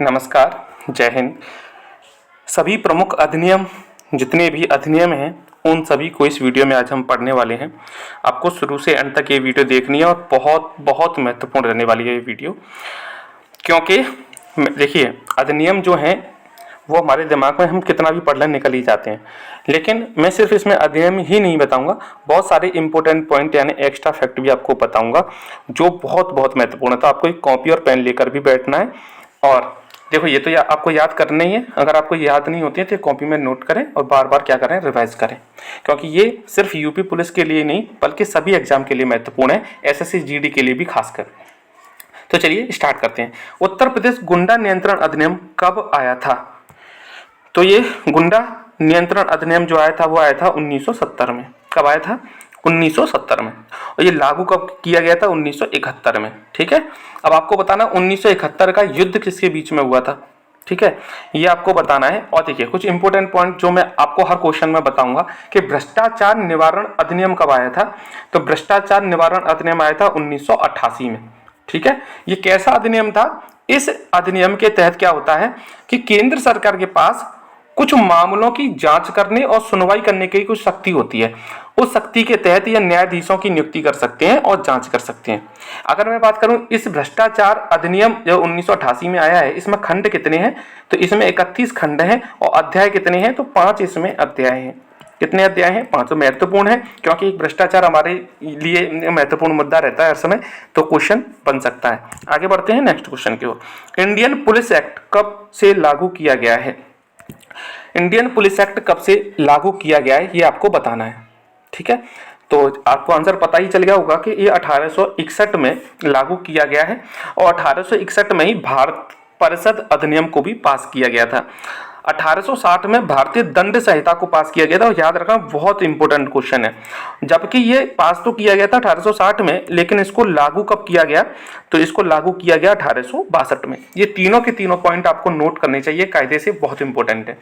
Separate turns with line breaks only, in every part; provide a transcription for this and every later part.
नमस्कार, जय हिंद। सभी प्रमुख अधिनियम, जितने भी अधिनियम हैं, उन सभी को इस वीडियो में आज हम पढ़ने वाले हैं। आपको शुरू से अंत तक ये वीडियो देखनी है और बहुत बहुत महत्वपूर्ण रहने वाली है ये वीडियो, क्योंकि देखिए अधिनियम जो हैं वो हमारे दिमाग में हम कितना भी पढ़ लें निकल ही जाते हैं, लेकिन मैं सिर्फ इसमें अधिनियम ही नहीं बताऊंगा, बहुत सारे इंपॉर्टेंट पॉइंट यानी एक्स्ट्रा फैक्ट भी आपको बताऊंगा जो बहुत बहुत महत्वपूर्ण है। तो आपको एक कॉपी और पेन लेकर भी बैठना है। और देखो ये तो आपको याद करना ही है। अगर आपको याद नहीं होती है तो कॉपी में नोट करें और बार बार क्या करें, रिवाइज करें, क्योंकि ये सिर्फ यूपी पुलिस के लिए नहीं बल्कि सभी एग्जाम के लिए महत्वपूर्ण है, एसएससी जीडी के लिए भी खासकर। तो चलिए स्टार्ट करते हैं। उत्तर प्रदेश गुंडा नियंत्रण अधिनियम कब आया था? तो ये गुंडा नियंत्रण अधिनियम जो आया था वो आया था 1970 में। कब आया था? 1970 में। और ये लागू कब किया गया था? 1971 में। ठीक है, अब आपको बताना 1971 का युद्ध किसके बीच में हुआ था। ठीक है, ये आपको बताना है। और देखिए कुछ इंपॉर्टेंट पॉइंट जो मैं आपको हर क्वेश्चन में बताऊंगा कि भ्रष्टाचार निवारण अधिनियम कब आया था। तो भ्रष्टाचार निवारण अधिनियम आया था 1988 में। ठीक है, ये कैसा अधिनियम था? इस अधिनियम के तहत क्या होता है कि केंद्र सरकार के पास कुछ मामलों की जांच करने और सुनवाई करने की कुछ शक्ति होती है। उस शक्ति के तहत यह न्यायाधीशों की नियुक्ति कर सकते हैं और जांच कर सकते हैं। अगर मैं बात करूं इस भ्रष्टाचार अधिनियम जो 1988 में आया है, इसमें खंड कितने हैं? तो इसमें 31 खंड हैं। और अध्याय कितने हैं? तो 5 इसमें अध्याय हैं। कितने अध्याय हैं? 5। तो महत्वपूर्ण है क्योंकि भ्रष्टाचार हमारे लिए महत्वपूर्ण मुद्दा रहता है हर समय, तो क्वेश्चन बन सकता है। आगे बढ़ते हैं नेक्स्ट क्वेश्चन की ओर। इंडियन पुलिस एक्ट कब से लागू किया गया है? इंडियन पुलिस एक्ट कब से लागू किया गया है ये आपको बताना है। ठीक है, तो आपको आंसर पता ही चल गया होगा कि ये 1861 में लागू किया गया है और 1861 में ही भारत परिषद अधिनियम को भी पास किया गया था। 1860 में भारतीय दंड संहिता को पास किया गया था। और याद रखना बहुत इंपॉर्टेंट क्वेश्चन है, जबकि ये पास तो किया गया था 1860 में, लेकिन इसको लागू कब किया गया? तो इसको लागू किया गया 1862 में। ये तीनों के तीनों पॉइंट आपको नोट करने चाहिए, कायदे से बहुत इंपॉर्टेंट है।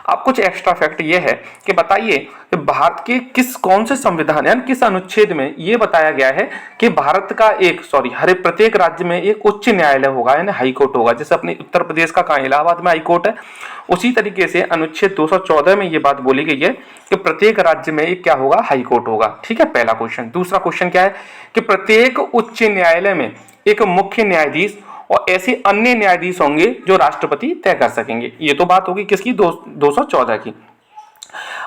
अब कुछ एक्स्ट्रा फैक्ट ये है कि बताइए कि भारत के कौन से संविधान यानी किस अनुच्छेद में ये बताया गया है कि भारत का हर प्रत्येक राज्य में एक उच्च न्यायालय होगा यानी हाई कोर्ट होगा। जैसे अपने उत्तर प्रदेश का कहाँ इलाहाबाद में हाई कोर्ट है, उसी तरीके से अनुच्छेद 214 में ये बात बोली गई है कि प्रत्येक राज्य में एक क्या होगा? हाई कोर्ट होगा। ठीक है, पहला क्वेश्चन। दूसरा क्वेश्चन क्या है कि प्रत्येक उच्च न्यायालय में एक मुख्य न्यायाधीश और ऐसे अन्य न्यायाधीश होंगे जो राष्ट्रपति तय कर सकेंगे। ये तो बात होगी किसकी? 214 की।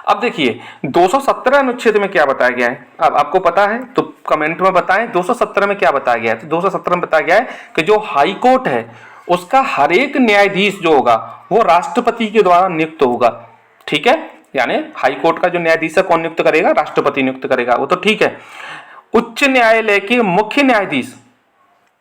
अब देखिए 217 अनुच्छेद में क्या बताया गया है। अब आपको पता है तो कमेंट में बताएं 217 में क्या बताया गया है। तो 217 में बताया गया है कि जो हाई कोर्ट है उसका हर एक न्यायाधीश जो होगा वो राष्ट्रपति के द्वारा नियुक्त होगा। ठीक है, यानी हाई कोर्ट का जो न्यायाधीश है कौन नियुक्त करेगा? राष्ट्रपति नियुक्त करेगा, वो तो ठीक है। उच्च न्यायालय के मुख्य न्यायाधीश,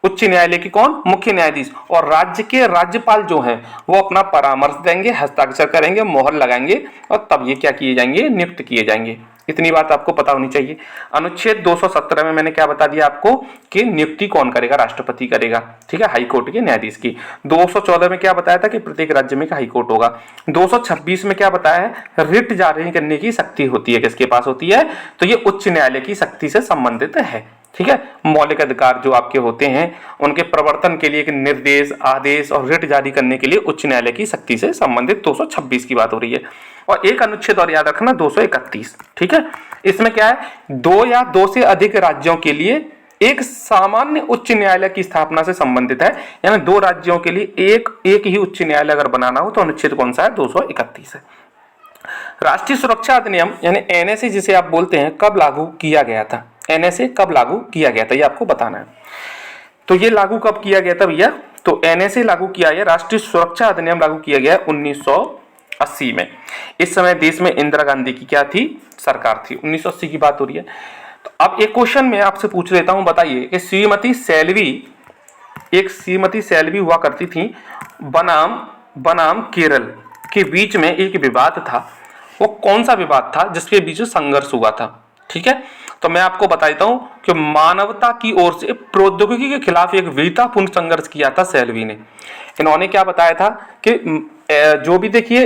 उच्च न्यायालय के कौन? मुख्य न्यायाधीश और राज्य के राज्यपाल जो हैं वो अपना परामर्श देंगे, हस्ताक्षर करेंगे, मोहर लगाएंगे और तब ये क्या किए जाएंगे? नियुक्त किए जाएंगे। इतनी बात आपको पता होनी चाहिए। अनुच्छेद 217 में मैंने क्या बता दिया आपको कि नियुक्ति कौन करेगा? राष्ट्रपति करेगा। ठीक है, हाई कोर्ट के न्यायाधीश की। 214 में क्या बताया था कि प्रत्येक राज्य में हाई कोर्ट होगा। 226 में क्या बताया है? रिट जारी करने की शक्ति होती है। किसके पास होती है? तो ये उच्च न्यायालय की शक्ति से संबंधित है। ठीक है, मौलिक अधिकार जो आपके होते हैं उनके प्रवर्तन के लिए एक निर्देश, आदेश और रिट जारी करने के लिए उच्च न्यायालय की शक्ति से संबंधित 226 की बात हो रही है। और एक अनुच्छेद और याद रखना 231। ठीक है, इसमें क्या है? 2 या 2 से अधिक राज्यों के लिए एक सामान्य उच्च न्यायालय की स्थापना से संबंधित है। यानी 2 राज्यों के लिए एक ही उच्च न्यायालय अगर बनाना हो तो अनुच्छेद कौन सा है? 231 है। राष्ट्रीय सुरक्षा अधिनियम यानी एनएसए जिसे आप बोलते हैं, कब लागू किया गया था? एनएसए कब लागू किया गया था ये आपको बताना है। तो ये लागू कब किया गया था भैया? तो एनएसए लागू किया गया, राष्ट्रीय सुरक्षा अधिनियम लागू किया गया 1980 में। इस समय देश में इंदिरा गांधी की क्या थी? सरकार थी। 1980 की बात हो रही है। तो अब एक क्वेश्चन मैं आपसे पूछ लेता हूं, बताइए कि श्रीमती सैलवी हुआ करती थी बनाम केरल के बीच में एक विवाद था। वो कौन सा विवाद था जिसके बीच संघर्ष हुआ था? ठीक है, तो मैं आपको बता देता हूं कि मानवता की ओर से प्रौद्योगिकी के खिलाफ एक वीरतापूर्ण संघर्ष किया था सैलवी ने। इन्होंने क्या बताया था कि जो भी देखिए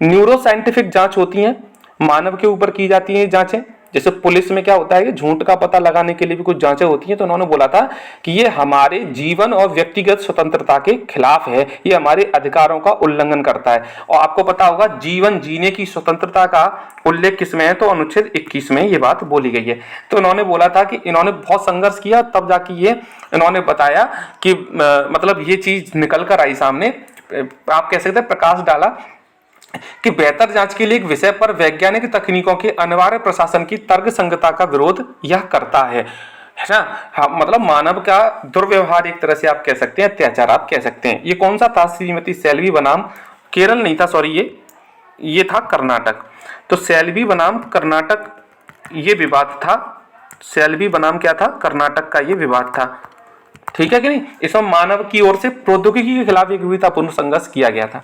न्यूरो साइंटिफिक जांच होती हैं, मानव के ऊपर की जाती हैं जांचें, जैसे पुलिस में क्या होता है कि झूठ का पता लगाने के लिए भी कुछ जांचें होती हैं, तो उन्होंने बोला था कि ये हमारे जीवन और व्यक्तिगत स्वतंत्रता के खिलाफ है, ये हमारे अधिकारों का उल्लंघन करता है। और आपको पता होगा जीवन जीने की स्वतंत्रता का उल्लेख किसमें है, तो अनुच्छेद 21 में ये बात बोली गई है। तो इन्होंने बोला था कि इन्होंने बहुत संघर्ष किया, तब जाके ये इन्होंने बताया कि मतलब ये चीज निकल कर आई सामने, आप कह सकते हैं प्रकाश डाला कि बेहतर जांच के लिए एक विषय पर वैज्ञानिक तकनीकों के अनिवार्य प्रशासन की तर्क संगतता का विरोध यह करता है ना। हाँ, मतलब मानव का दुर्व्यवहार एक तरह से आप कह सकते हैं, अत्याचार आप कह सकते हैं। ये कौन सा था? श्रीमती सेल्वी बनाम केरल नहीं था, सॉरी, ये था कर्नाटक। तो सेल्वी बनाम कर्नाटक ये विवाद था, सेल्वी बनाम क्या था? कर्नाटक का ये विवाद था, ठीक है कि नहीं। इसमें मानव की ओर से प्रौद्योगिकी के खिलाफ एक विविधतापूर्ण संघर्ष किया गया था।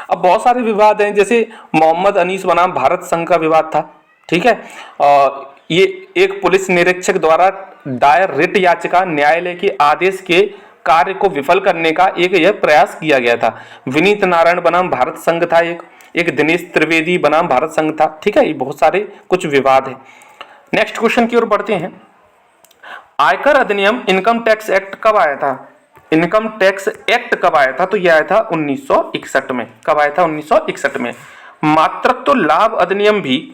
अब बहुत सारे विवाद हैं, जैसे मोहम्मद अनीस बनाम भारत संघ का विवाद था, ठीक है। और ये एक पुलिस निरीक्षक द्वारा दायर रिट याचिका न्यायालय के आदेश के कार्य को विफल करने का एक यह प्रयास किया गया था। विनीत नारायण बनाम भारत संघ था, एक दिनेश त्रिवेदी बनाम भारत संघ था, ठीक है। ये बहुत सारे कुछ विवाद है। नेक्स्ट क्वेश्चन की ओर बढ़ते हैं। आयकर अधिनियम इनकम टैक्स एक्ट कब आया था? इनकम टैक्स एक्ट कब आया था? तो यह आया था 1961 में। कब आया था? 1961 में। मातृत्व लाभ अधिनियम भी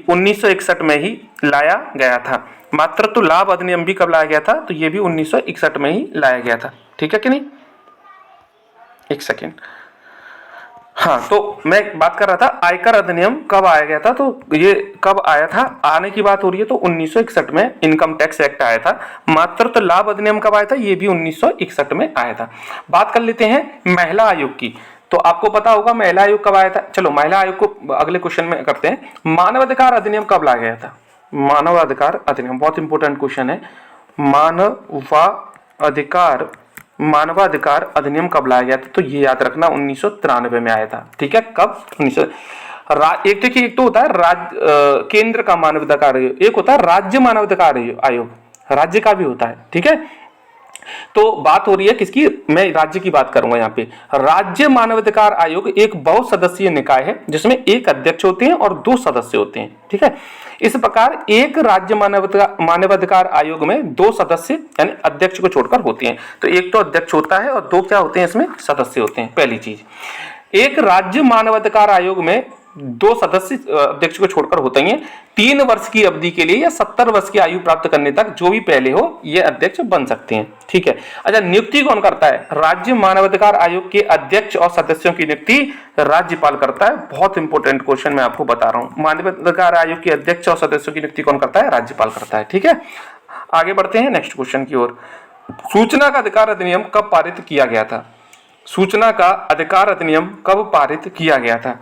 1961 में ही लाया गया था। मातृत्व लाभ अधिनियम भी कब लाया गया था? तो यह भी 1961 में ही लाया गया था, ठीक है कि नहीं। एक सेकेंड, हाँ, तो मैं बात कर रहा था आयकर अधिनियम कब आया गया था, तो ये कब आया था, आने की बात हो रही है, तो 1961 में इनकम टैक्स एक्ट आया था। मातृत्व लाभ अधिनियम कब आया था? ये भी 1961 में आया था। बात कर लेते हैं महिला आयोग की। तो आपको पता होगा महिला आयोग कब आया था। चलो महिला आयोग को अगले क्वेश्चन में करते हैं। मानवाधिकार अधिनियम कब लाया गया था? मानवाधिकार अधिनियम बहुत इंपॉर्टेंट क्वेश्चन है। मानवाधिकार अधिनियम कब लाया गया था? तो ये याद रखना 1993 में आया था, ठीक है। कब? एक देखिए, एक तो होता है केंद्र का मानवाधिकार आयोग, एक होता है राज्य मानवाधिकार आयोग, राज्य का भी होता है, ठीक है। तो बात हो रही है किसकी? मैं राज्य की बात करूंगा यहाँ पे। राज्य मानवाधिकार आयोग एक बहुसदस्यीय निकाय है जिसमें एक अध्यक्ष होते हैं और 2 सदस्य होते हैं, ठीक है। इस प्रकार एक राज्य मानवाधिकार आयोग में 2 सदस्य यानी अध्यक्ष को छोड़कर होते हैं। तो एक तो अध्यक्ष होता है और 2 क्या होते हैं? इसमें सदस्य होते हैं। पहली चीज, एक राज्य मानवाधिकार आयोग में 2 सदस्य अध्यक्ष को छोड़कर होते हैं। 3 वर्ष की अवधि के लिए या 70 वर्ष की आयु प्राप्त करने तक जो भी पहले हो ये अध्यक्ष बन सकते हैं, ठीक है। अच्छा, नियुक्ति कौन करता है? राज्य मानवाधिकार आयोग के अध्यक्ष और सदस्यों की नियुक्ति राज्यपाल करता है। बहुत इंपॉर्टेंट क्वेश्चन मैं आपको बता रहा हूं। मानवाधिकार आयोग के अध्यक्ष और सदस्यों की नियुक्ति कौन करता है? राज्यपाल करता है, ठीक है। आगे बढ़ते हैं नेक्स्ट क्वेश्चन की ओर। सूचना का अधिकार अधिनियम कब पारित किया गया था? सूचना का अधिकार अधिनियम कब पारित किया गया था?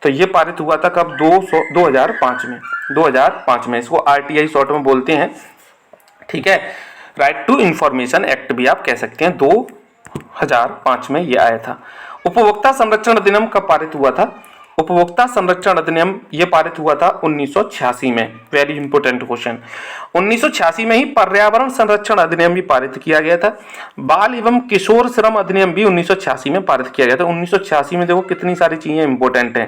तो ये पारित हुआ था कब? 2005 में। 2005 में इसको RTI शॉर्ट में बोलते हैं, ठीक है। राइट टू इंफॉर्मेशन एक्ट भी आप कह सकते हैं, 2005 में ये आया था। उपभोक्ता संरक्षण अधिनियम कब पारित हुआ था? उपभोक्ता संरक्षण अधिनियम ये पारित हुआ था 1986 में। Very important question. 1986 में ही पर्यावरण संरक्षण अधिनियम भी पारित किया गया था। बाल एवं किशोर श्रम अधिनियम भी 1986 में पारित किया गया था। 1986 में देखो कितनी सारी चीजें इंपोर्टेंट हैं।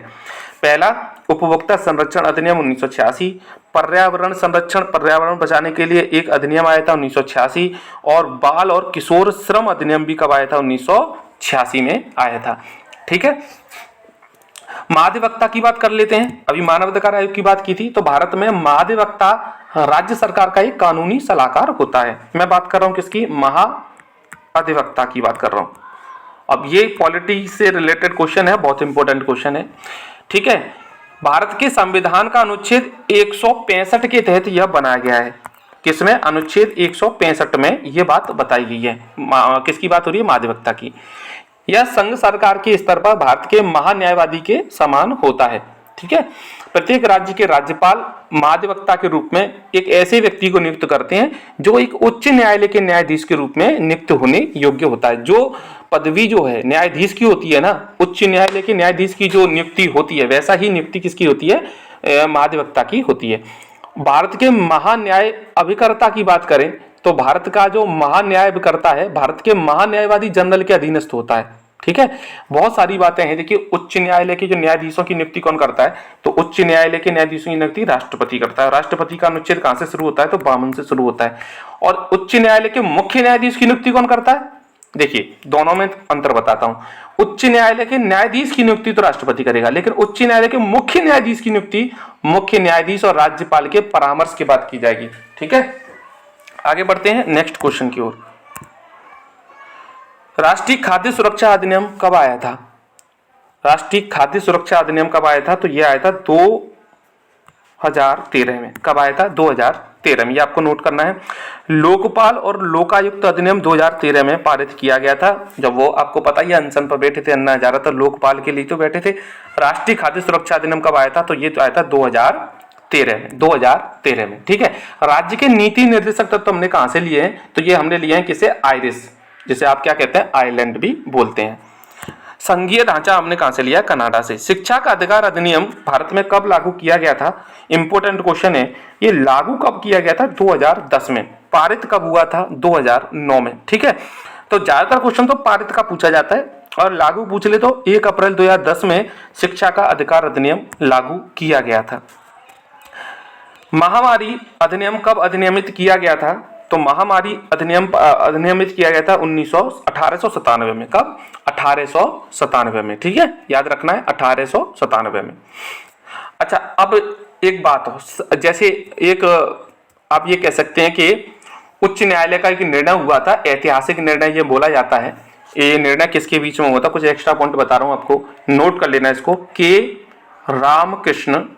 पहला, उपभोक्ता संरक्षण अधिनियम 1986, पर्यावरण संरक्षण, पर्यावरण बचाने के लिए एक अधिनियम आया था 1986, और बाल और किशोर श्रम अधिनियम भी कब आया था? 1986 में आया था, ठीक है। महाधिवक्ता की बात कर लेते हैं। अभी मानवाधिकार आयोग की बात की थी, तो भारत में महाधिवक्ता राज्य सरकार का एक कानूनी सलाहकार होता है। मैं बात कर रहा हूं किसकी? महाधिवक्ता की बात कर रहा हूं। अब ये पॉलिटी से रिलेटेड क्वेश्चन है, बहुत इंपॉर्टेंट क्वेश्चन है, ठीक है। भारत के संविधान का अनुच्छेद 165 के तहत यह बनाया गया है। किसमें? अनुच्छेद 165 में यह बात बताई गई है। किसकी बात हो रही है? महाधिवक्ता की। यह संघ सरकार के स्तर पर भारत के महान्यायवादी के समान होता है, ठीक है। प्रत्येक राज्य के राज्यपाल महाधिवक्ता के रूप में एक ऐसे व्यक्ति को नियुक्त करते हैं जो एक उच्च न्यायालय के न्यायाधीश के रूप में नियुक्त होने योग्य होता है। जो पदवी जो है न्यायाधीश की होती है ना, उच्च न्यायालय के न्यायाधीश की जो नियुक्ति होती है, वैसा ही नियुक्ति किसकी होती है? महाधिवक्ता की होती है। भारत के महान्याय अभिकर्ता की बात करें तो भारत का जो महान्याय अभिकर्ता है, भारत के महान्यायवादी जनरल के अधीनस्थ होता है, ठीक है, बहुत सारी बातें हैं। देखिए, उच्च न्यायालय के जो न्यायाधीशों की नियुक्ति कौन करता है, तो उच्च न्यायालय के न्यायाधीशों की नियुक्ति राष्ट्रपति करता है। राष्ट्रपति का अनुच्छेद कहां से शुरू होता है, तो 52 से शुरू होता है। और उच्च न्यायालय के मुख्य न्यायाधीश की नियुक्ति कौन करता है, देखिए दोनों में अंतर बताता हूं। उच्च न्यायालय के न्यायाधीश की नियुक्ति तो राष्ट्रपति करेगा, लेकिन उच्च न्यायालय के मुख्य न्यायाधीश की नियुक्ति मुख्य न्यायाधीश और राज्यपाल के परामर्श के बाद की जाएगी। ठीक है, आगे बढ़ते हैं नेक्स्ट क्वेश्चन की ओर। राष्ट्रीय खाद्य सुरक्षा अधिनियम कब आया था, राष्ट्रीय खाद्य सुरक्षा अधिनियम कब आया था, तो यह आया था 2013 में। कब आया था, 2013 में, ये आपको नोट करना है। लोकपाल और लोकायुक्त अधिनियम 2013 में पारित किया गया था, जब वो आपको पता ही अनशन पर बैठे थे अन्ना हजारा, तो लोकपाल के लिए तो बैठे थे। राष्ट्रीय खाद्य सुरक्षा अधिनियम कब आया था, तो ये तो आया था 2013 में। ठीक है, राज्य के नीति निर्देशक तत्व हमने कहां से लिए हैं, तो ये हमने लिए हैं किसे, आयरिश, जिसे आप क्या कहते हैं, आयरलैंड भी बोलते हैं। संघीय ढांचा हमने कहां से लिया, कनाडा से। शिक्षा का अधिकार अधिनियम भारत में कब लागू किया गया था, इंपोर्टेंट क्वेश्चन है। ये लागू कब किया गया था, 2010 में। पारित कब हुआ था, 2009 में। ठीक है, तो ज्यादातर क्वेश्चन तो पारित का पूछा जाता है, और लागू पूछ ले तो 1 अप्रैल 2010 में शिक्षा का अधिकार अधिनियम लागू किया गया था। महामारी अधिनियम कब अधिनियमित किया गया था, तो महामारी अधिनियम अधिनियमित किया गया था 1897 में। कब, 1897 में। ठीक है, याद रखना है, 1897 में। अच्छा, अब एक बात हो, जैसे एक आप ये कह सकते हैं कि उच्च न्यायालय का एक निर्णय हुआ था, ऐतिहासिक निर्णय ये बोला जाता है। ये निर्णय किसके बीच में हुआ था, कुछ एक्स्ट्रा पॉइंट बता रहा हूं आपको, नोट कर लेना इसको। के रामकृष्णन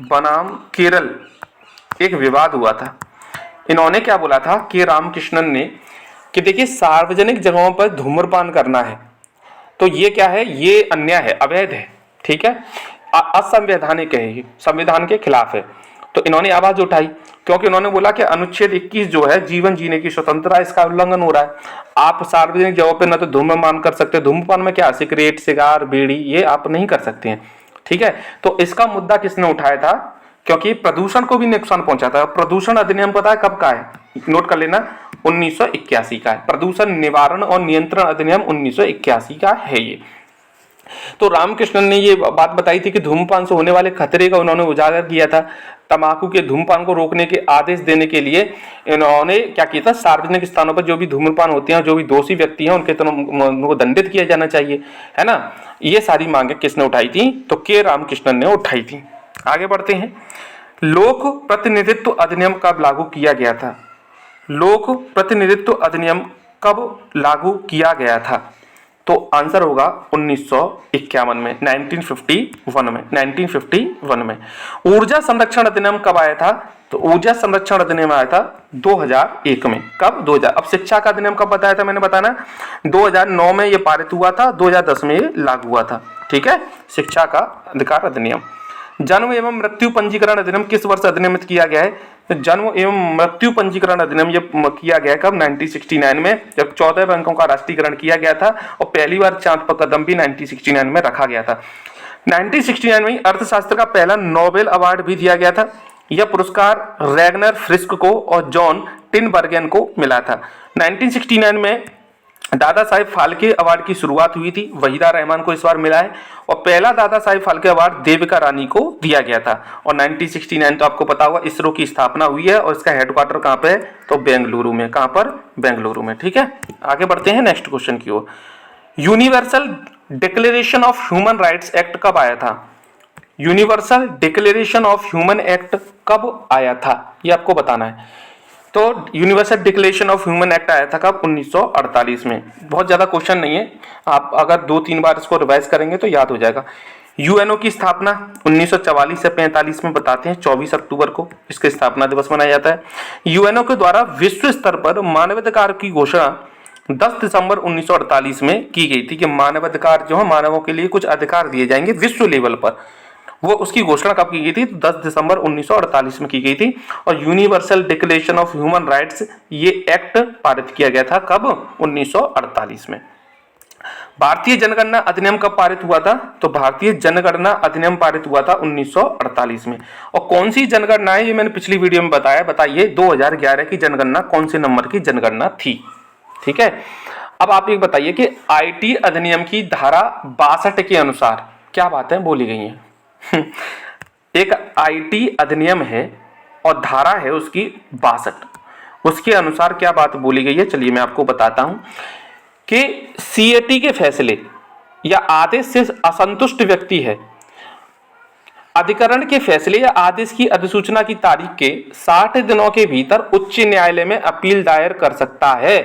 बनाम केरल एक विवाद हुआ था। इन्होंने क्या बोला था, के रामकृष्णन ने, कि देखिए सार्वजनिक जगहों पर धूम्रपान करना है तो ये क्या है, ये अन्याय है, अवैध है। ठीक है, असंवैधानिक है, ये संविधान के खिलाफ है। तो इन्होंने आवाज उठाई, क्योंकि उन्होंने बोला कि अनुच्छेद 21 जो है, जीवन जीने की स्वतंत्रता, इसका उल्लंघन हो रहा है। आप सार्वजनिक जगहों पर न तो धूम्रपान कर सकते, धूम्रपान में क्या, सिगरेट, सिगार, बीड़ी, ये आप नहीं कर सकते हैं। ठीक है, तो इसका मुद्दा किसने उठाया था, क्योंकि प्रदूषण को भी नुकसान पहुंचाता है। प्रदूषण अधिनियम पता है कब का है, नोट कर लेना, 1981 का है। प्रदूषण निवारण और नियंत्रण अधिनियम 1981 का है ये। तो रामकृष्णन ने ये बात बताई थी कि धूम्रपान से होने वाले खतरे का उन्होंने उजागर किया था। तंबाकू के धूम्रपान को रोकने के आदेश देने के लिए इन्होंने क्या किया था, सार्वजनिक स्थानों पर जो भी धूम्रपान होते हैं, जो भी दोषी व्यक्ति हैं, उनको दंडित किया जाना चाहिए, है ना। ये सारी मांगे किसने उठाई थी, तो के रामकृष्णन ने उठाई थी। आगे बढ़ते हैं। लोक प्रतिनिधित्व अधिनियम कब लागू किया गया था, लोक प्रतिनिधित्व अधिनियम कब लागू किया गया था, तो आंसर होगा 1951 में, 1951 में। ऊर्जा संरक्षण अधिनियम कब आया था, तो ऊर्जा संरक्षण अधिनियम आया था 2001 में। कब, 2000। अब शिक्षा का अधिनियम कब बताया था मैंने, बताना, 2009 में ये पारित हुआ था, 2010 में ये लागू हुआ था। ठीक है, शिक्षा का अधिकार अधिनियम। जन्म एवं मृत्यु पंजीकरण अधिनियम किस वर्ष अधिनियमित किया गया है, तो जन्म एवं मृत्यु पंजीकरण अधिनियम ये किया गया है कब, 1969 में, जब 14 बैंकों का राष्ट्रीयकरण किया गया था, और पहली बार चांद पर कदम भी 1969 में रखा गया था। 1969 में अर्थशास्त्र का पहला नोबेल अवार्ड भी दिया गया था। यह पुरस्कार रैगनर फ्रिस्क को और जॉन टिनबर्गेन को मिला था। 1969 में दादा साहेब फाल्के अवार्ड की शुरुआत हुई थी, वहीदा रहमान को इस बार मिला है, और पहला दादा साहेब फाल्के अवार्ड देविका रानी को दिया गया था। और 1969 तो आपको पता होगा इसरो की स्थापना हुई है, और इसका हेडक्वार्टर कहाँ पे है, तो बेंगलुरु में। कहाँ पर, बेंगलुरु में। ठीक है, आगे बढ़ते हैं नेक्स्ट क्वेश्चन की ओर। Universal declaration of human rights act कब आया था, universal declaration of human act कब आया था, ये आपको बताना है। तो universal declaration of human act आया था कब, 1948 में। बहुत ज्यादा क्वेश्चन नहीं है, आप अगर 2-3 बार इसको रिवाइज करेंगे तो याद हो जाएगा। यूएनओ की स्थापना 1944 से 45 में बताते हैं, 24 अक्टूबर को इसके स्थापना दिवस मनाया जाता है। यूएनओ के द्वारा विश्व स्तर पर मानवाधिकार की घोषणा 10 दिसंबर 1948 में की गई थी, कि मानवाधिकार जो है, मानवों के लिए कुछ अधिकार दिए जाएंगे विश्व लेवल पर। वो उसकी घोषणा कब की गई थी, 10 दिसंबर 1948 में की गई थी। और universal declaration of human rights ये एक्ट पारित किया गया था कब, 1948 में। भारतीय जनगणना अधिनियम कब पारित हुआ था? तो भारतीय जनगणना अधिनियम पारित हुआ था 1948 में। और कौन सी जनगणना है ये मैंने पिछली वीडियो में बताया, बताइए 2011 की जनगणना कौन से नंबर की जनगणना थी? ठीक है, अब आप एक बताइए कि आईटी अधिनियम की धारा 62 के अनुसार क्या बातें बोली गई हैं? एक आईटी अधिनियम है और धारा है उसकी 62, उसके अनुसार क्या बात बोली गई है, चलिए मैं आपको बताता हूं कि सीएटी के फैसले या आदेश से असंतुष्ट व्यक्ति है, अधिकरण के फैसले या आदेश की अधिसूचना की तारीख के 60 दिनों के भीतर उच्च न्यायालय में अपील दायर कर सकता है।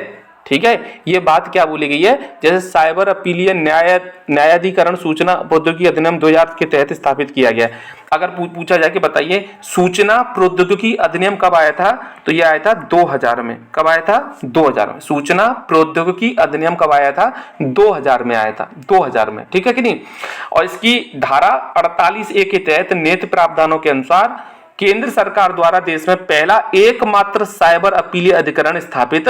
ठीक है, ये बात क्या बोली गई है? जैसे साइबर अपीलीय न्यायाधिकरण सूचना प्रौद्योगिकी अधिनियम 2000 के तहत स्थापित किया गया है। अगर पूछा जाए कि बताइए सूचना प्रौद्योगिकी अधिनियम कब आया था, तो ये आया था 2000 में। कब आया था? 2000 में। सूचना प्रौद्योगिकी अधिनियम कब आया था? 2000 में आया था, 2000 में। ठीक है कि नहीं? और इसकी धारा 48A के तहत नियत प्रावधानों के अनुसार केंद्र सरकार द्वारा देश में पहला एकमात्र साइबर अपीलीय अधिकरण स्थापित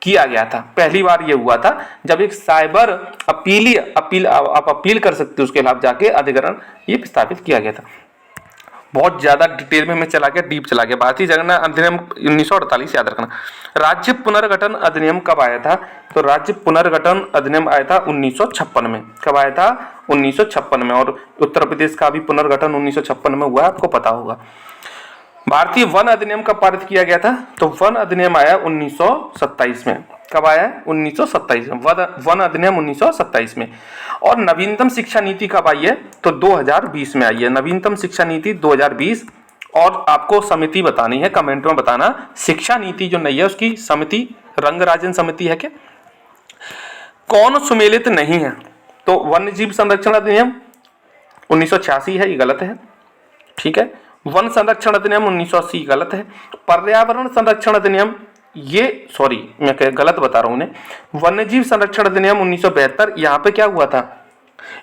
किया गया था। पहली बार यह हुआ था जब एक साइबर आप अपील कर सकते हो उसके खिलाफ जाके अधिकरण ये स्थापित किया गया था। बहुत ज्यादा डिटेल में मैं चला गया, डीप चला गया। भारतीय जनगणना अधिनियम 1948 याद रखना। राज्य पुनर्गठन अधिनियम कब आया था? तो राज्य पुनर्गठन अधिनियम आया था 1956 में। कब आया था? 1956 में। और उत्तर प्रदेश का भी पुनर्गठन 1956 में हुआ, आपको पता होगा। भारतीय वन अधिनियम कब पारित किया गया था? तो वन अधिनियम आया 1927 में। कब आया? 1927 में। वन अधिनियम 1927 में। और नवीनतम शिक्षा नीति कब आई है? तो 2020 में आई है नवीनतम शिक्षा नीति 2020। और आपको समिति बतानी है, कमेंट में बताना शिक्षा नीति जो नई है उसकी समिति रंगराजन समिति है क्या? कौन सुमेलित नहीं है? तो वन्य जीव संरक्षण अधिनियम 1986 है, ये गलत है। ठीक है, वन संरक्षण अधिनियम 1980 गलत है। पर्यावरण संरक्षण अधिनियम मैं गलत बता रहा हूं उन्हें। वन्यजीव संरक्षण अधिनियम 1972, यहाँ पे क्या हुआ था?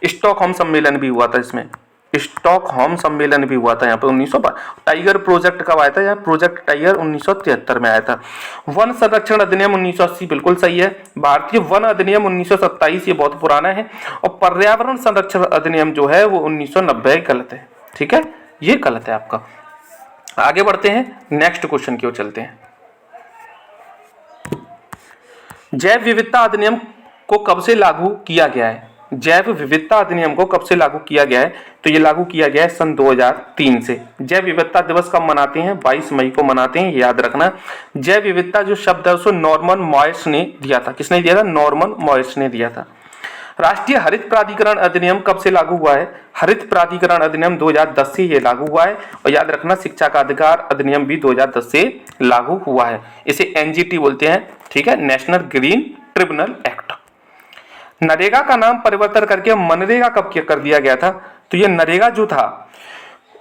स्टॉकहोम सम्मेलन भी हुआ था, इसमें स्टॉकहोम सम्मेलन भी हुआ था यहाँ पे 1900। टाइगर प्रोजेक्ट कब आया था? यहाँ प्रोजेक्ट टाइगर 1973 में आया था। वन संरक्षण अधिनियम 1980 बिल्कुल सही है। भारतीय वन अधिनियम 1927 ये बहुत पुराना है। और पर्यावरण संरक्षण अधिनियम जो है वो 1990 गलत है। ठीक है, ये गलत है आपका। आगे बढ़ते हैं, नेक्स्ट क्वेश्चन की ओर चलते हैं। जैव विविधता अधिनियम को कब से लागू किया गया है? जैव विविधता अधिनियम को कब से लागू किया गया है? तो ये लागू किया गया है सन 2003 से। जैव विविधता दिवस कब मनाते हैं? 22 मई को मनाते हैं, याद रखना। जैव विविधता जो शब्द है उसको नॉर्मन मॉयस ने दिया था। किसने दिया था? नॉर्मन मॉयस ने दिया था। राष्ट्रीय हरित प्राधिकरण अधिनियम कब से लागू हुआ है? हरित प्राधिकरण अधिनियम 2010 से ये लागू हुआ है। और याद रखना शिक्षा का अधिकार अधिनियम भी 2010 से लागू हुआ है। इसे एनजीटी बोलते हैं। ठीक है, national green tribunal act. NREGA का नाम परिवर्तन करके मनरेगा कब कर दिया गया था? तो ये नरेगा जो था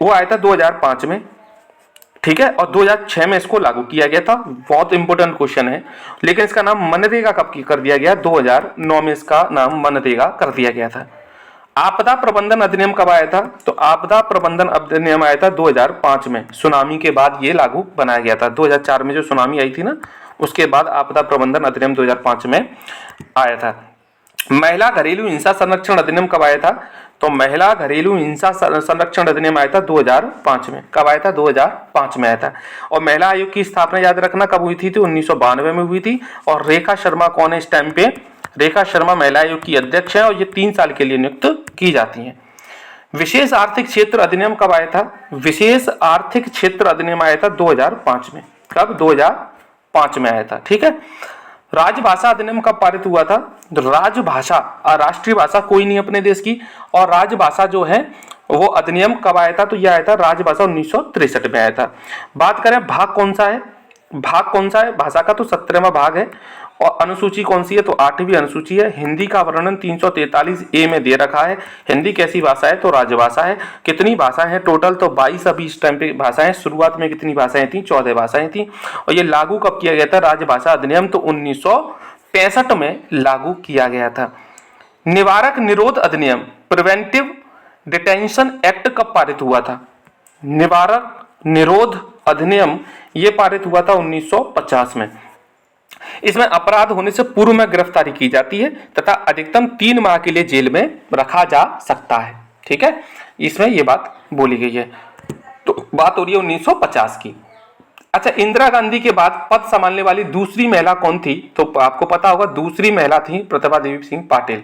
वो आया था 2005 में। ठीक है, और 2006 में इसको लागू किया गया था। बहुत इंपॉर्टेंट क्वेश्चन है। लेकिन इसका नाम मनरेगा कब कर दिया गया? 2009 में इसका नाम मनरेगा कर दिया गया था। आपदा प्रबंधन अधिनियम कब आया था? तो आपदा प्रबंधन अधिनियम आया था 2005 में। सुनामी के बाद ये लागू बनाया गया था। 2004 में जो सुनामी आई थी ना, उसके बाद आपदा प्रबंधन अधिनियम 2005 में आया था। महिला घरेलू हिंसा संरक्षण अधिनियम कब आया था? तो महिला घरेलू हिंसा संरक्षण अधिनियम आया था 2005 में। कब आया था? 2005 में आया था। और महिला आयोग की स्थापना याद रखना कब हुई थी? तो 1992 में हुई थी। और रेखा शर्मा कौन है इस टाइम पे? रेखा शर्मा महिला आयोग की अध्यक्ष है और ये 3 साल के लिए नियुक्त की जाती हैं। विशेष आर्थिक क्षेत्र अधिनियम कब आया था? विशेष आर्थिक क्षेत्र अधिनियम आया था 2005 में। कब? 2005 में आया था। ठीक है, राजभाषा अधिनियम कब पारित हुआ था? राजभाषा राष्ट्रीय भाषा कोई नहीं अपने देश की। और राजभाषा जो है वो अधिनियम कब आया था? तो यह आया था राजभाषा 1963 में आया था। बात करें भाग कौन सा है? भाग कौन सा है भाषा का? तो 17वां भाग है। और अनुसूची कौन सी है? तो 8वीं अनुसूची है। हिंदी का वर्णन 343A में दे रखा है। हिंदी कैसी भाषा है? तो राजभाषा है। कितनी भाषाएं हैं टोटल? तो 22 अभी इस टाइम पे भाषाएं। शुरुआत में कितनी भाषाएं थी? 14 भाषाएं थी। और ये लागू कब किया गया था राजभाषा अधिनियम? तो 1965 में लागू किया गया था। निवारक निरोध अधिनियम प्रिवेंटिव डिटेंशन एक्ट कब पारित हुआ था? निवारक निरोध अधिनियम ये पारित हुआ था 1950 में। इसमें अपराध होने से पूर्व में गिरफ्तारी की जाती है तथा अधिकतम 3 माह के लिए जेल में रखा जा सकता है। ठीक है, इसमें ये बात बोली गई है। तो बात हो रही है 1950 की। अच्छा, इंदिरा गांधी के बाद पद संभालने वाली दूसरी महिला कौन थी? तो आपको पता होगा, दूसरी महिला थी प्रतिभा देवी सिंह पाटिल।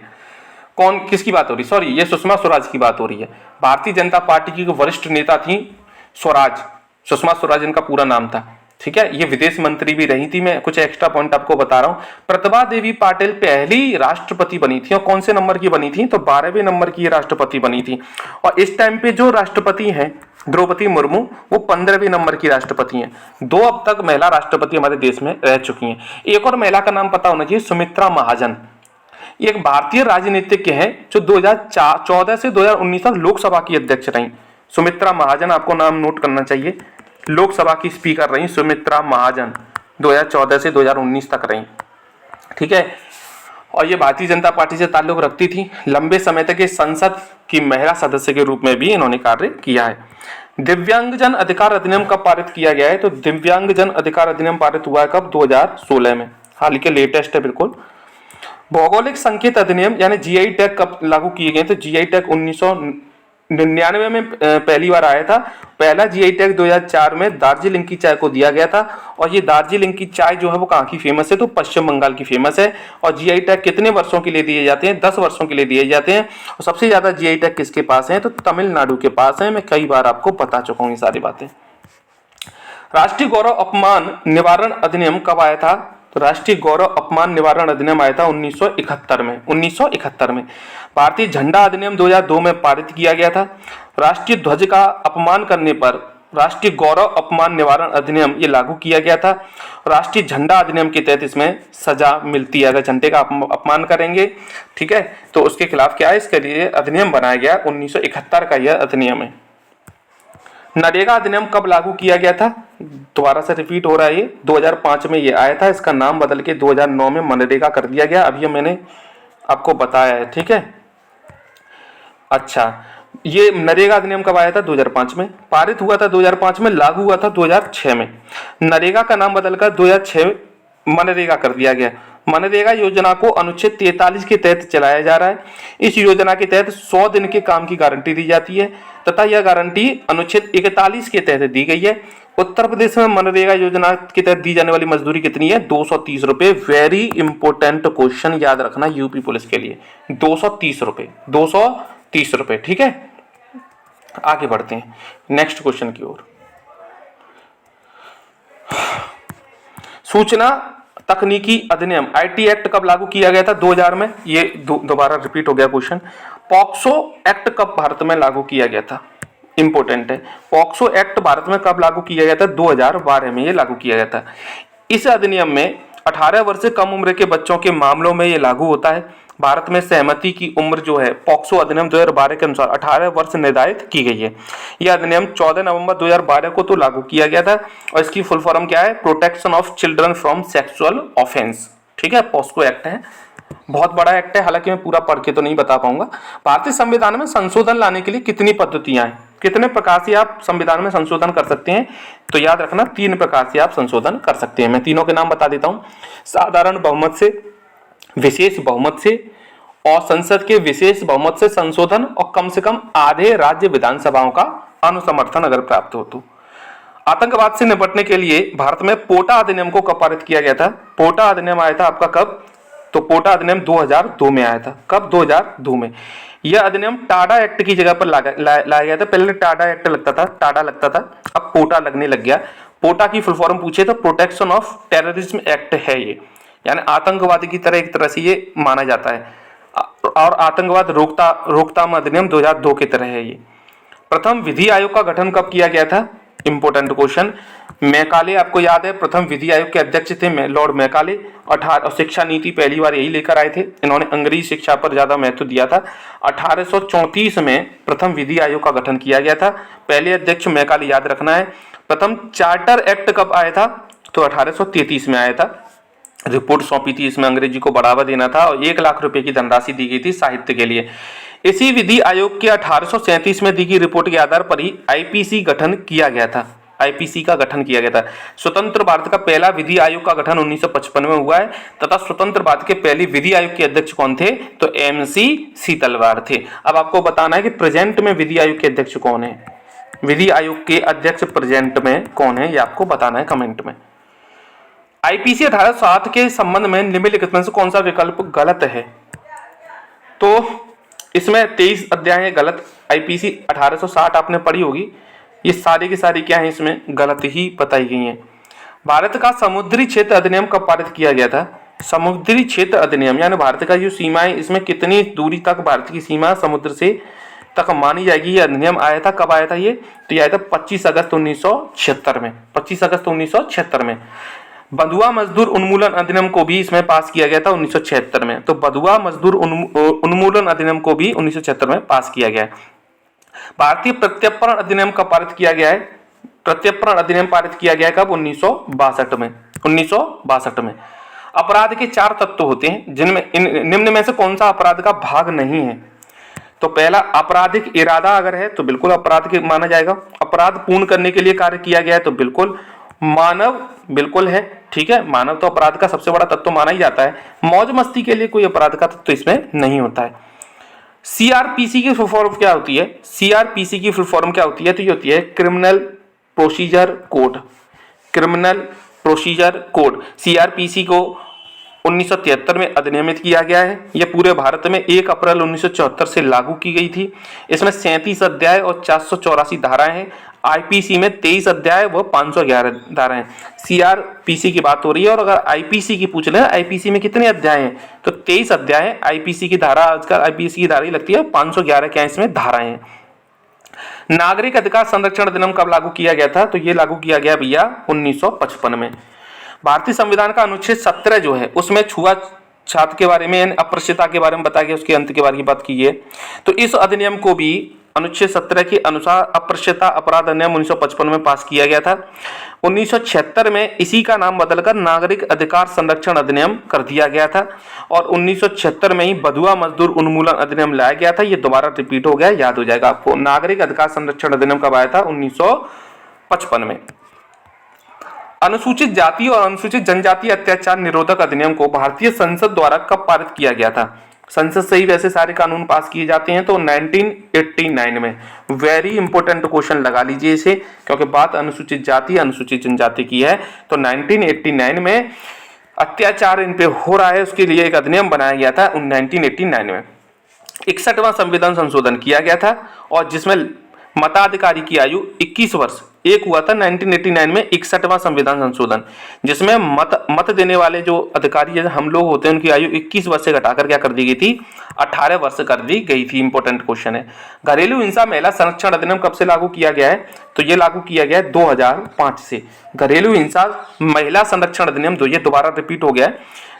कौन, किसकी बात हो रही? सॉरी, ये सुषमा स्वराज की बात हो रही है। भारतीय जनता पार्टी की वरिष्ठ नेता थी स्वराज, सुषमा स्वराज इनका पूरा नाम था। ठीक है, ये विदेश मंत्री भी रही थी। मैं कुछ एक्स्ट्रा पॉइंट आपको बता रहा हूं। प्रतिभा देवी पाटिल पहली राष्ट्रपति बनी थी, और कौन से नंबर की बनी थी? तो 12वें नंबर की राष्ट्रपति बनी थी। और इस टाइम पे जो राष्ट्रपति हैं द्रौपदी मुर्मू, वो 15वें नंबर की राष्ट्रपति हैं। 2 अब तक महिला राष्ट्रपति हमारे देश में रह चुकी हैं। एक और महिला का नाम पता होना चाहिए, सुमित्रा महाजन। एक भारतीय राजनीतिज्ञ हैं जो 2014 से 2019 तक लोकसभा की अध्यक्ष रही। सुमित्रा महाजन, आपको नाम नोट करना चाहिए। लोकसभा की स्पीकर रही सुमित्रा महाजन, 2014 से 2019 तक रही। ठीक है, और ये भारतीय जनता पार्टी से ताल्लुक रखती थी। लंबे समय तक ये संसद की महिला सदस्य के रूप में भी इन्होंने कार्य किया है। दिव्यांगजन अधिकार अधिनियम कब पारित किया गया है? तो दिव्यांगजन अधिकार अधिनियम पारित हुआ है कब? 2016 में, हाल के लेटेस्ट है बिल्कुल। भौगोलिक संकेत अधिनियम यानी जीआई टैग कब लागू किए गए? तो जीआई टैग 1999 में पहली बार आया था। पहला जीआई टैग 2004 में दार्जिलिंग की चाय को दिया गया था। और ये दार्जिलिंग की चाय जो है वो कहाँ की फेमस है? तो पश्चिम बंगाल की फेमस है। और जीआई टैग कितने वर्षों के लिए दिए जाते हैं? 10 वर्षों के लिए दिए जाते हैं। और सबसे ज्यादा जीआई टैग किसके पास है? तो तमिलनाडु के पास है। मैं कई बार आपको बता चुका हूँ ये सारी बातें। राष्ट्रीय गौरव अपमान निवारण अधिनियम कब आया था? तो राष्ट्रीय गौरव अपमान निवारण अधिनियम आया था 1971 में। 1971 में। भारतीय झंडा अधिनियम 2002 में पारित किया गया था। राष्ट्रीय ध्वज का अपमान करने पर राष्ट्रीय गौरव अपमान निवारण अधिनियम ये लागू किया गया था। राष्ट्रीय झंडा अधिनियम के तहत इसमें सजा मिलती है अगर झंडे का अपमान करेंगे। ठीक है, तो उसके खिलाफ क्या है? इसके लिए अधिनियम बनाया गया। 1971 का यह अधिनियम है। नरेगा अधिनियम कब लागू किया गया था? दोबारा से रिपीट हो रहा है, ये 2005 में ये आया था। इसका नाम बदल के 2009 में मनरेगा कर दिया गया। अभी मैंने आपको बताया है। ठीक है, अच्छा, ये नरेगा अधिनियम कब आया था? 2005 में। पारित हुआ था 2005 में, लागू हुआ था 2006 में। नरेगा का नाम बदलकर 2006 मनरेगा कर दिया गया। मनरेगा योजना को अनुच्छेद 43 के तहत चलाया जा रहा है। इस योजना के तहत 100 दिन के काम की गारंटी दी जाती है तथा यह गारंटी अनुच्छेद 41 के तहत दी गई है। उत्तर प्रदेश में मनरेगा योजना के तहत दी जाने वाली मजदूरी कितनी है? 230 रुपए। वेरी इंपॉर्टेंट क्वेश्चन याद रखना यूपी पुलिस के लिए, 230 रुपए, 230 रुपए। ठीक है, आगे बढ़ते हैं नेक्स्ट क्वेश्चन की ओर। सूचना तकनीकी अधिनियम आईटी एक्ट कब लागू किया गया था? 2000 में। ये दोबारा रिपीट हो गया क्वेश्चन। पॉक्सो एक्ट कब भारत में लागू किया गया था? इंपॉर्टेंट है। पॉक्सो एक्ट भारत में कब लागू किया गया था? 2012 में ये लागू किया गया था। इस अधिनियम में 18 वर्ष से कम उम्र के बच्चों के मामलों में ये लागू होता है। भारत में सहमति की उम्र जो है पॉक्सो अधिनियम 2012 के अनुसार 18 वर्ष निर्धारित की गई है। यह अधिनियम 14 नवंबर 2012 को तो लागू किया गया था और इसकी फुल फॉर्म क्या है? Protection of children from sexual offence. ठीक है, पॉक्सो एक्ट है, बहुत बड़ा एक्ट है। हालांकि मैं पूरा पढ़ के तो नहीं बता पाऊंगा। भारतीय संविधान में संशोधन लाने के लिए कितनी पद्धतियां हैं? कितने प्रकार से आप संविधान में संशोधन कर सकते हैं? तो याद रखना 3 प्रकार से आप संशोधन कर सकते हैं। मैं तीनों के नाम बता देता हूं। साधारण बहुमत से, विशेष बहुमत से और संसद के विशेष बहुमत से संशोधन, और कम से कम आधे राज्य विधानसभाओं का अनुसमर्थन अगर प्राप्त हो तो। आतंकवाद से निपटने के लिए भारत में पोटा अधिनियम को कब पारित किया गया था? पोटा अधिनियम आया था आपका कब? तो पोटा अधिनियम 2002 में आया था। कब? 2002 में। यह अधिनियम टाडा एक्ट की जगह पर लाया गया था। पहले टाडा एक्ट लगता था, टाडा लगता था, अब पोटा लगने लग गया। पोटा की फुल फॉर्म पूछे तो प्रोटेक्शन ऑफ टेररिज्म एक्ट है ये, यानी आतंकवाद की तरह एक तरह से ये माना जाता है। और आतंकवाद रोकथाम अधिनियम 2002 की तरह है ये। प्रथम विधि आयोग का गठन कब किया गया था? Important question. मैकाले, आपको याद है, प्रथम विधि आयोग के अध्यक्ष थे लॉर्ड मैकाले। और शिक्षा नीति पहली बार यही लेकर आए थे। इन्होंने अंग्रेजी शिक्षा पर ज्यादा महत्व दिया था। 1834 में प्रथम विधि आयोग का गठन किया गया था। पहले अध्यक्ष मैकाले, याद रखना है। प्रथम चार्टर एक्ट कब आया था? तो 1833 में आया था। रिपोर्ट सौंपी थी, इसमें अंग्रेजी को बढ़ावा देना था और 1 लाख रुपए की धनराशि दी गई थी साहित्य के लिए। इसी विधि आयोग के 1837 में दी गई रिपोर्ट के आधार पर ही आईपीसी गठन किया गया था। आईपीसी का गठन किया गया था। स्वतंत्र भारत का पहला विधि आयोग का गठन 1955 में हुआ है तथा स्वतंत्र भारत के पहली विधि आयोग के अध्यक्ष कौन थे? तो एमसी सीतलवार थे। अब आपको बताना है कि प्रेजेंट में विधि आयोग के अध्यक्ष कौन है। विधि आयोग के अध्यक्ष प्रेजेंट में कौन है, ये आपको बताना है कमेंट में। आईपीसी 1860 के संबंध में निम्नलिखित में से कौन सा विकल्प गलत है? तो इसमें 23 अध्याय है गलत। आईपीसी 1860 आपने पढ़ी होगी, ये सारी की सारी क्या है इसमें गलत ही बताई गई हैं। भारत का समुद्री क्षेत्र अधिनियम कब पारित किया गया था? समुद्री क्षेत्र अधिनियम यानी भारत का जो सीमाएं, इसमें कितनी दूरी तक भारत की सीमा समुद्र से तक मानी जाएगी, ये अधिनियम आया था। कब आया था ये? तो ये आया था 25 अगस्त 1976 में। 25 अगस्त 1976 में। बंधुआ मजदूर उन्मूलन अधिनियम को भी इसमें पास किया गया था 1976 में। तो बंधुआ मजदूर उन्मूलन अधिनियम को भी 1976 में पास किया गया है। भारतीय प्रत्यर्पण अधिनियम कब पारित किया गया है? प्रत्यर्पण अधिनियम पारित किया गया है कब? 1962 में। 1962 में। अपराध के 4 तत्व होते हैं जिनमें निम्न में से कौन सा अपराध का भाग नहीं है? तो पहला, आपराधिक इरादा अगर है तो बिल्कुल अपराध के माना जाएगा। अपराध पूर्ण करने के लिए कार्य किया गया है तो बिल्कुल। मानव बिल्कुल है, ठीक है, मानव तो अपराध का सबसे बड़ा तत्व माना ही जाता है। मौज मस्ती के लिए कोई अपराध का तत्व इसमें नहीं होता है। सीआरपीसी की फुल फॉर्म क्या होती है? सीआरपीसी की फुल फॉर्म क्या होती है? तो ये होती है criminal procedure code. Criminal procedure code CrPC को 1973 में अधिनियमित किया गया है। यह पूरे भारत में 1 अप्रैल 1974 से लागू की गई थी। इसमें 37 अध्याय और 484 धाराएं हैं। आईपीसी में 23 अध्याय व 511 धाराएं। सीआरपीसी की बात हो रही है और अगर आईपीसी की पूछ ले, आईपीसी में कितने अध्याय हैं? तो 23 अध्याय है। आईपीसी की धारा आजकल आईपीसी की धारा ही लगती है 511 क्या इसमें धाराएं हैं। नागरिक अधिकार संरक्षण अधिनियम कब लागू किया गया था? तो ये लागू किया गया भैया 1955 में। भारतीय संविधान का अनुच्छेद 17 जो है उसमें छूआछूत के बारे में, अपृष्यता के बारे में बताया गया, उसके अंत के बारे में बात की है। तो इस अधिनियम को भी अनुच्छेद 17 के अनुसार अपृष्यता अपराध अधिनियम 1955 में पास किया गया था। 1976 में इसी का नाम बदलकर नागरिक अधिकार संरक्षण अधिनियम कर दिया गया था और 1976 में ही बंधुआ मजदूर उन्मूलन अधिनियम लाया गया था। ये दोबारा रिपीट हो गया, याद हो जाएगा आपको। नागरिक अधिकार संरक्षण अधिनियम कब आया था? 1955 में। अनुसूचित जाति और अनुसूचित जनजाति अत्याचार निरोधक अधिनियम को भारतीय संसद द्वारा कब पारित किया गया था? संसद से ही वैसे सारे कानून पास किए जाते हैं, तो 1989 में। वेरी इंपॉर्टेंट क्वेश्चन लगा लीजिए इसे, क्योंकि बात अनुसूचित जाति अनुसूचित जनजाति की है। तो 1989 में अत्याचार इन पे हो रहा है, उसके लिए एक अधिनियम बनाया गया था 1989 में। 61वां संविधान संशोधन किया गया था और जिसमें मताधिकारी की आयु 21 वर्ष एक हुआ था 1989 में 61वां संविधान संशोधन, जिसमें मत देने वाले जो अधिकारी हम लोग होते हैं उनकी आयु 21 वर्ष से घटाकर क्या कर दी गई थी? 18 वर्ष कर दी गई थी। इंपॉर्टेंट क्वेश्चन है। घरेलू हिंसा महिला संरक्षण अधिनियम कब से लागू किया गया है? तो ये लागू किया गया है 2005 से। घरेलू हिंसा महिला संरक्षण अधिनियम ये दोबारा रिपीट हो गया है।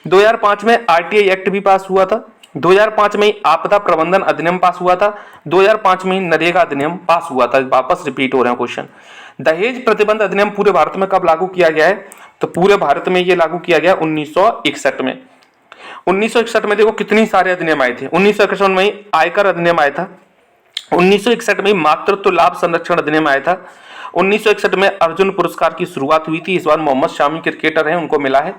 2005 में आरटीआई एक्ट भी पास हुआ था। 2005 में आपदा प्रबंधन अधिनियम पास हुआ था। 2005 में नरेगा अधिनियम पास हुआ था। वापस रिपीट हो रहे हैं क्वेश्चन। दहेज प्रतिबंध अधिनियम पूरे भारत में कब लागू किया गया है? तो पूरे भारत में ये लागू किया गया 1961 में। 1961 में देखो कितनी सारे अधिनियम आए थे। 1961 में ही आयकर अधिनियम आया था। 1961 में मातृत्व लाभ संरक्षण अधिनियम आया था। 1961 में अर्जुन पुरस्कार की शुरुआत हुई थी। इस बार मोहम्मद शामी क्रिकेटर हैं, उनको मिला है।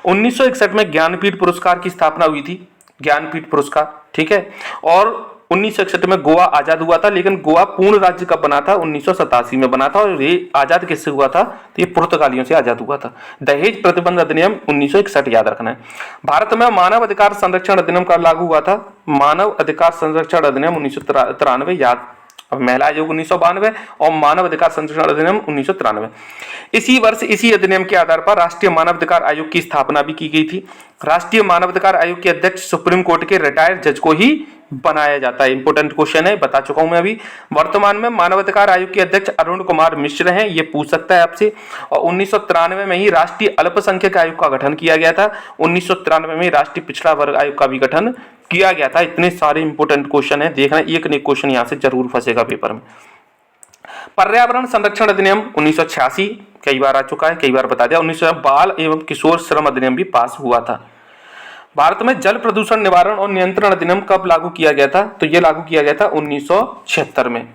1961 में ज्ञानपीठ पुरस्कार की स्थापना हुई थी। ज्ञानपीठ पुरस्कार, ठीक है। और 1961 में गोवा आजाद हुआ था, लेकिन गोवा पूर्ण राज्य कब बना था? 1987 में बना था। और ये आजाद किससे हुआ था? तो ये पुर्तगालियों से आजाद हुआ था। दहेज प्रतिबंध अधिनियम 1961 याद रखना है। भारत में मानव अधिकार संरक्षण अधिनियम कब लागू हुआ था? मानव अधिकार संरक्षण अधिनियम 1993 याद। महिला आयोग 1992 और मानव अधिकार संरक्षण अधिनियम 1993। इसी वर्ष इसी अधिनियम के आधार पर राष्ट्रीय मानव अधिकार आयोग की स्थापना भी की गई थी। राष्ट्रीय मानव अधिकार आयोग के अध्यक्ष सुप्रीम कोर्ट के रिटायर्ड जज को ही बनाया जाता है। इंपोर्टेंट क्वेश्चन है, बता चुका हूं मैं अभी। वर्तमान में मानव अधिकार आयोग के अध्यक्ष अरुण कुमार मिश्र हैं, ये पूछ सकता है आपसे। और 1993 में ही राष्ट्रीय अल्पसंख्यक आयोग का गठन किया गया था। 1993 में राष्ट्रीय पिछड़ा वर्ग आयोग का भी गठन किया गया था। इतने सारे इंपोर्टेंट क्वेश्चन है, देखना एक न एक क्वेश्चन यहाँ से जरूर फंसेगा पेपर में। पर्यावरण संरक्षण अधिनियम 1986 कई बार आ चुका है, कई बार बता दिया। 1900 बाल एवं किशोर श्रम अधिनियम भी पास हुआ था। भारत में जल प्रदूषण निवारण और नियंत्रण अधिनियम कब लागू किया गया था? तो ये लागू किया गया था 1976 में,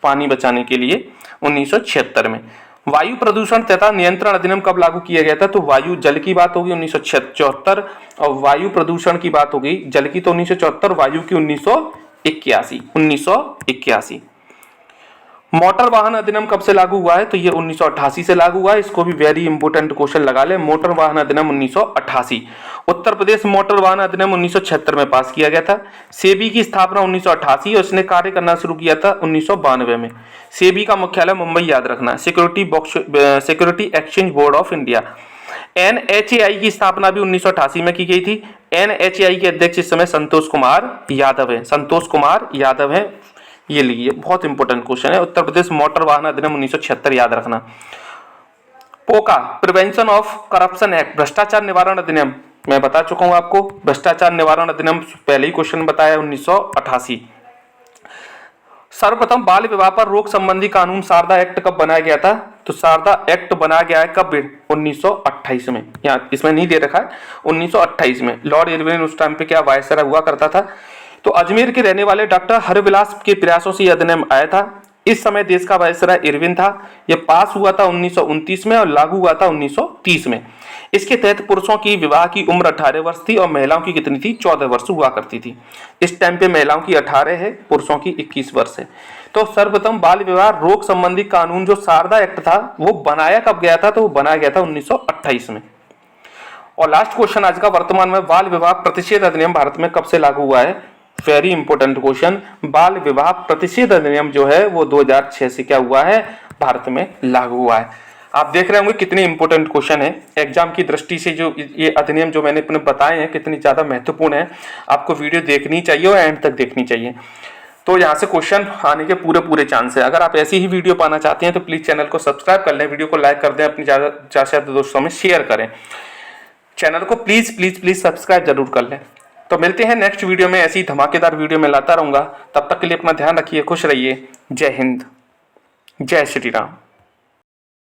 पानी बचाने के लिए 1976 में। वायु प्रदूषण तथा नियंत्रण अधिनियम कब लागू किया गया था? तो वायु जल की बात होगी 1974 और वायु प्रदूषण की बात होगी, जल की तो 1974, वायु की 1981। मोटर वाहन अधिनियम कब से लागू हुआ है? तो ये 1988 से लागू हुआ है। इसको भी वेरी इंपोर्टेंट क्वेश्चन लगा ले, मोटर वाहन अधिनियम 1988। उत्तर प्रदेश मोटर वाहन अधिनियम 1976 में पास किया गया था। सेबी की स्थापना 1988 और इसने कार्य करना शुरू किया था 1992 में। सेबी का मुख्यालय मुंबई, याद रखना, security exchange board of India. NHAI की स्थापना भी 1988 में की गई थी। NHAI के अध्यक्ष इस समय संतोष कुमार यादव है। ये लीजिए, बहुत इंपॉर्टेंट क्वेश्चन है। उत्तर प्रदेश मोटर वाहन अधिनियम 1976 याद रखना। पोका, प्रिवेंशन ऑफ करप्शन एक्ट, भ्रष्टाचार निवारण अधिनियम, मैं बता चुका हूं आपको, भ्रष्टाचार निवारण अधिनियम पहले ही क्वेश्चन बताया 1988। सर्वप्रथम बाल विवाह पर रोक संबंधी कानून शारदा एक्ट कब बनाया गया था? तो शारदा एक्ट बनाया गया है कब? 1928 में। यहाँ इसमें नहीं दे रखा है, 1928 में। लॉर्ड इरविन उस टाइम पे क्या वायसराय हुआ करता था। तो अजमेर के रहने वाले डॉक्टर हरविलास के प्रयासों से यह अधिनियम आया था। इस समय देश का वायसराय इरविन था। यह पास हुआ था 1929 में और लागू हुआ था 1930 में। इसके तहत पुरुषों की विवाह की उम्र 18 वर्ष थी और महिलाओं की कितनी थी? 14 वर्ष हुआ करती थी। इस टाइम पे महिलाओं की 18 है, पुरुषों की 21 वर्ष है। तो सर्वप्रथम बाल विवाह रोक संबंधी कानून जो शारदा एक्ट था वो बनाया कब गया था? तो वो बनाया गया था 1928 में। और लास्ट क्वेश्चन आज का, वर्तमान में बाल विवाह प्रतिषेध अधिनियम भारत में कब से लागू हुआ है? Very important question. बाल विवाह प्रतिषेध अधिनियम जो है वो 2006 से क्या हुआ है? भारत में लागू हुआ है। आप देख रहे होंगे कितने इंपॉर्टेंट क्वेश्चन है एग्जाम की दृष्टि से। जो ये अधिनियम जो मैंने अपने बताए हैं कितनी ज्यादा महत्वपूर्ण है, आपको वीडियो देखनी चाहिए और एंड तक देखनी चाहिए। तो यहाँ से क्वेश्चन आने के पूरे चांस है। अगर आप ऐसी ही वीडियो पाना चाहते हैं तो प्लीज चैनल को सब्सक्राइब कर लें, वीडियो को लाइक कर दें, अपनी ज्यादा से ज्यादा दोस्तों में शेयर करें। चैनल को प्लीज सब्सक्राइब जरूर कर लें। तो मिलते हैं नेक्स्ट वीडियो में, ऐसी धमाकेदार वीडियो में लाता रहूंगा। तब तक के लिए अपना ध्यान रखिए, खुश रहिए। जय हिंद, जय श्री राम।